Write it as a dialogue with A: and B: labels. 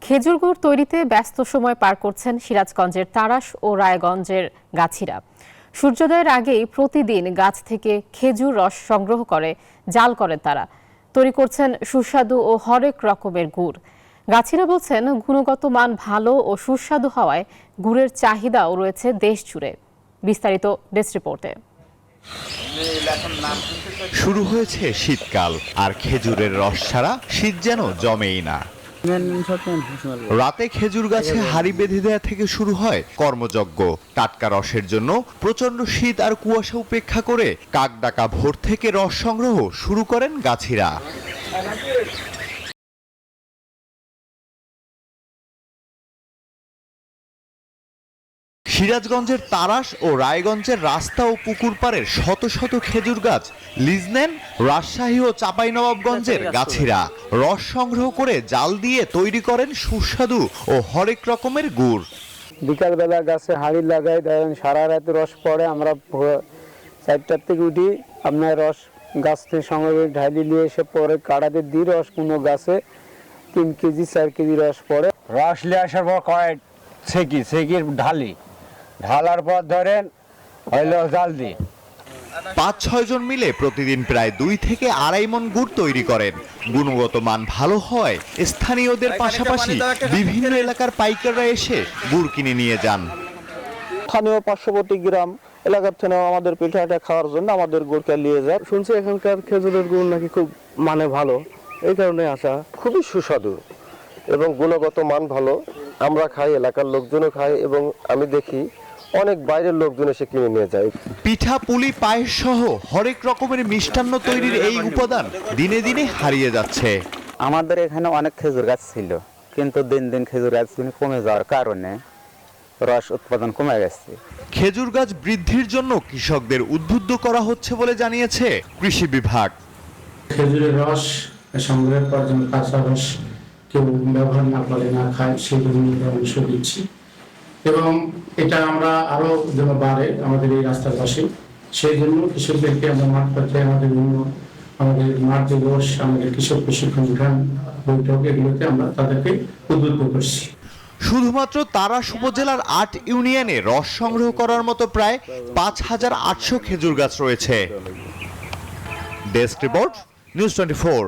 A: খেজুর গুড় তৈরিতে ব্যস্ত সময় পার করছেন সিরাজগঞ্জের তাড়াশ ও রায়গঞ্জের গাছিরা। সূর্যোদয়ের আগেই প্রতিদিন গাছ থেকে খেজুর রস সংগ্রহ করে জাল করেন তারা। তৈরি করছেন সুস্বাদু ও হরেক রকমের গুড়। গাছিরা বলছেন, গুণগত মান ভালো ও সুস্বাদু হওয়ায় গুড়ের চাহিদাও রয়েছে দেশ জুড়ে। বিস্তারিত ডেস্ক রিপোর্টে।
B: শুরু হয়েছে শীতকাল, আর খেজুরের রস ছাড়া শীত যেন জমেই না। রাতে খেজুর গাছে হাড়ি বেঁধে দেওয়া থেকে শুরু হয় কর্মযজ্ঞ। টাটকা রসের জন্য প্রচন্ড শীত আর কুয়াশা উপেক্ষা করে কাকডাকা ভোর থেকে রস সংগ্রহ শুরু করেন গাছিরা। সিরাজগঞ্জের তাড়াশ ও রায়গঞ্জের রাস্তা ও পুকুর পাড়ের শত শত খেজুর গাছ লিজ নেন রাজশাহী ও চাঁপাইনবাবগঞ্জের গাছিরা। রস সংগ্রহ করে জাল দিয়ে তৈরি করেন সুস্বাদু ও হরেক রকমের গুড়।
C: বিকালবেলা গাছে হাঁড়ি লাগাই, ধরেন সারা রাতে রস পড়ে। আমরা 4টার থেকে উঠি, আপনার রস গাছ থেকে সংগ্রহ ঢালি নিয়ে এসে পরে কাড়াতে দিই রস। কোনো গাছে 3 কেজি 4 কেজি রস পড়ে।
D: রস নিয়ে আসার পর কয়েক সেকির ঢালার পর ধরেন হইলো জাল দিই।
B: 5-6 জন মিলে প্রতিদিন প্রায় 2 থেকে 2.5 মণ গুড় তৈরি করেন। গুণগত মান ভালো হয় স্থানীয়দের পাশাপাশি বিভিন্ন এলাকার পাইকাররা এসে গুড় কিনে নিয়ে যান।
E: স্থানীয় পার্শ্ববর্তী গ্রাম এলাকার থেকে আমাদের পিঠাটা খাওয়ার জন্য আমাদের গুড়টা নিয়ে যায়। শুনছি এখানকার খেজুরের গুড় নাকি খুব মানে ভালো, এই কারণে আসা।
F: খুবই সুস্বাদু এবং গুণগত মান ভালো। আমরা খাই, এলাকার লোকজনও খায় এবং আমি দেখি অনেক বাইরের লোকজন এসে কিনে নিয়ে যায়।
B: পিঠা, পুলি, পায়েস সহ হরেক রকমের মিষ্টান্ন তৈরির এই উপাদান দিনে দিনে হারিয়ে যাচ্ছে।
G: আমাদের এখানে অনেক খেজুর গাছ ছিল, কিন্তু দিন দিন খেজুর গাছ কমে যাওয়ার কারণে রস উৎপাদন কমে গেছে।
B: খেজুর গাছ বৃদ্ধির জন্য কৃষকদের উদ্বুদ্ধ করা হচ্ছে বলে জানিয়েছে কৃষি বিভাগ।
H: খেজুরের রস সংগ্রহের পর যেন কাঁচা রস কেউ ব্যবহার না করে, না খায়, সেই জন্য পরামর্শ দিচ্ছি। এবং এটা আমরা আরো যেন বাড়ে আমাদের এই রাস্তার পাশে, সেই জন্য কৃষকদেরকে আমরা মাঠ পর্যায়ে আমাদের মাঠ দিবস, আমাদের কৃষক প্রশিক্ষণ বৈঠক, এগুলোতে আমরা তাদেরকে উদ্বুদ্ধ করছি।
B: শুধুমাত্র তাড়াশ উপজেলার 8 ইউনিয়নে রস সংগ্রহ করার মতো প্রায় 5800 খেজুর গাছ রয়েছে। Desk report, news 24।